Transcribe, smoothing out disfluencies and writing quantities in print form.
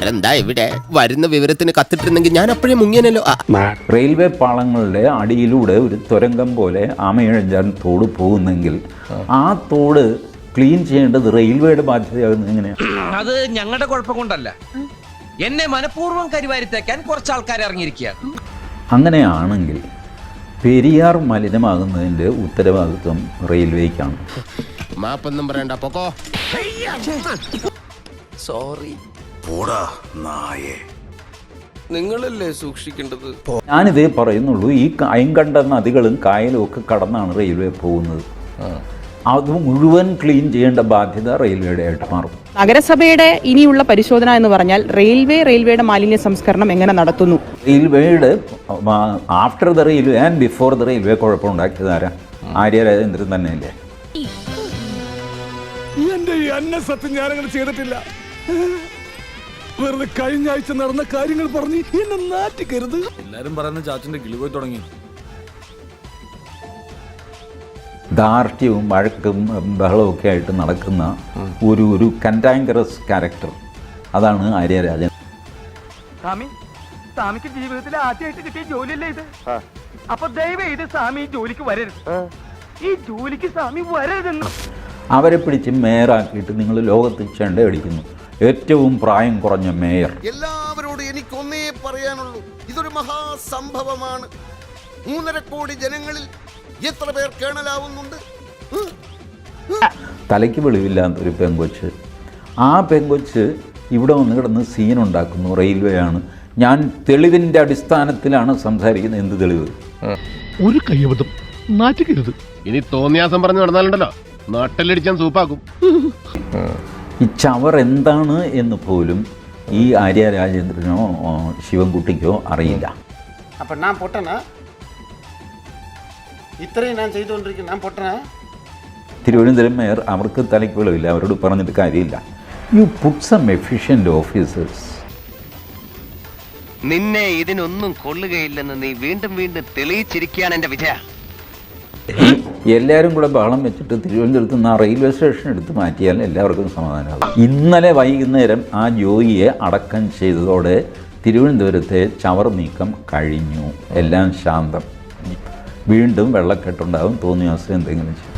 സാരെന്താ ഇവിടെ വരുന്ന വിവരത്തിന് കത്തിട്ടിരുന്നെങ്കിൽ ഞാൻ അപ്പോഴേ മുങ്ങിയനല്ലോ. റെയിൽവേ പാളങ്ങളുടെ അടിയിലൂടെ ഒരു തുരങ്കം പോലെ ആമയിഴഞ്ചാൻ തോട് പോകുന്നെങ്കിൽ ആ തോട് ക്ലീൻ ചെയ്യേണ്ടത് റെയിൽവേയുടെ ബാധ്യതയാകുന്നത് എങ്ങനെയാണ്? അത് ഞങ്ങളുടെ കുഴപ്പം കൊണ്ടല്ല, എന്നെ മനഃപൂർവ്വം കരിവാരിത്തേക്കാൻ കുറച്ച് ആൾക്കാർ ഇറങ്ങിയിരിക്കുകയാണ്. അങ്ങനെയാണെങ്കിൽ പെരിയാർ മലിനമാകുന്നതിൻ്റെ ഉത്തരവാദിത്വം റെയിൽവേക്കാണ്. മാപ്പൊന്നും പറയണ്ട, പൊക്കോ. സോറി. നിങ്ങളല്ലേ സൂക്ഷിക്കേണ്ടത്. ഞാനിതേ പറയുന്നുള്ളൂ, ഈ കണ്ട നദികളും കായലും ഒക്കെ കടന്നാണ് റെയിൽവേ പോകുന്നത്. അത് മുഴുവൻ ക്ലീൻ ചെയ്യേണ്ട ബാധ്യത റെയിൽവേയുടെ ആയിട്ട് മാറും. നഗരസഭയുടെ ഇനിയുള്ള പരിശോധന എന്ന് പറഞ്ഞാൽ റെയിൽവേയുടെ മാലിന്യ സംസ്കരണം എങ്ങനെ നടത്തുന്നു. റെയിൽവേയുടെ after the railway and before the railway കുഴപ്പമുണ്ടാക്കിയത് ആരാ? ആര്യ രാജേന്ദ്രൻ തന്നെയല്ലേ? എന്റെ ഈ അന്നസത്യം ഞാനങ്ങനെ ചെയ്തിട്ടില്ല. വെറുതെ കഴിഞ്ഞ ആഴ്ച നടന്ന കാര്യങ്ങൾ പറഞ്ഞ് എന്നെ നാറ്റിക്കരുത്. എല്ലാരും പറയുന്ന ചാച്ചന്റെ കിളി പോയി തുടങ്ങി. ദാർഢ്യവും വഴക്കും ബഹളവും ഒക്കെ ആയിട്ട് നടക്കുന്ന ഒരു കന്റാങ്കറസ് ക്യാരക്ടർ, അതാണ് ആര്യ രാജേന്ദ്രൻ. സ്വാമിക്ക് ജീവിതത്തിൽ ആദ്യമായിട്ട് കിട്ടിയ ജോലിയല്ലേ ഇത്? അപ്പൊ ദയവ് ഇത് സ്വാമി ജോലിക്ക് വരരുത്. ഈ ജോലിക്ക് സ്വാമി വരരുതെന്ന്. അവരെ പിടിച്ച് മേയറാക്കിയിട്ട് നിങ്ങൾ ലോകത്ത് ചെണ്ട അടിക്കുന്നു. ഏറ്റവും പ്രായം കുറഞ്ഞ മേയർ. എല്ലാവരോടും എനിക്കൊന്നേ പറയാനുള്ളൂ, ഇതൊരു മഹാസംഭവമാണ്. 3.5 കോടി ജനങ്ങളിൽ എത്ര പേർ കേണലാവുന്നുണ്ട്? തലയ്ക്ക് വെളിവില്ലാത്തൊരു പെങ്കൊച്ച്, ആ പെങ്കൊച്ച് ഇവിടെ വന്ന് കിടന്ന് സീനുണ്ടാക്കുന്നു. റെയിൽവേ ആണ്, ഞാൻ തെളിവിൻ്റെ അടിസ്ഥാനത്തിലാണ് സംസാരിക്കുന്നത്. എന്ത് തെളിവ്? ഒരു കയ്യബദ്ധം, നാറ്റിക്കരുത്. ഇനി തോന്നിയാസം പറഞ്ഞു നടന്നാലുണ്ടല്ലോ നാട്ടിലടിച്ചാൻ സൂപ്പാക്കും. ഈ ചവർ എന്താണ് എന്ന് പോലും ഈ ആര്യ രാജേന്ദ്രനോ ശിവൻകുട്ടിക്കോ അറിയില്ല. അപ്പം ഞാൻ പൊട്ടനാ? ഇത്രയും ഞാൻ ചെയ്തുകൊണ്ടിരിക്കുന്നു, ഞാൻ പൊട്ടനാ? തിരുവനന്തപുരം മേയർ അവർക്ക് തലയ്ക്ക് വെളിവില്ല, അവരോട് പറഞ്ഞിട്ട് കാര്യമില്ല. You put some efficient officers. നിന്നെ ഇതിനൊന്നും കൊള്ളുകയില്ലെന്ന് നീ വീണ്ടും വീണ്ടും തെളിയിച്ചിരിക്കുകയാണ് എന്റെ വിജയ. എല്ലാവരും കൂടെ ബഹളം വെച്ചിട്ട് തിരുവനന്തപുരത്ത് നിന്ന് ആ റെയിൽവേ സ്റ്റേഷൻ എടുത്ത് മാറ്റിയാൽ എല്ലാവർക്കും സമാധാനമാകും. ഇന്നലെ വൈകുന്നേരം ആ ജോയിയെ അടക്കം ചെയ്തതോടെ തിരുവനന്തപുരത്തെ ചവർ നീക്കം കഴിഞ്ഞു. എല്ലാം ശാന്തം. വീണ്ടും വെള്ളക്കെട്ടുണ്ടാകും, തോന്നിയ അവസ്ഥ എന്തെങ്കിലും ചെയ്യും.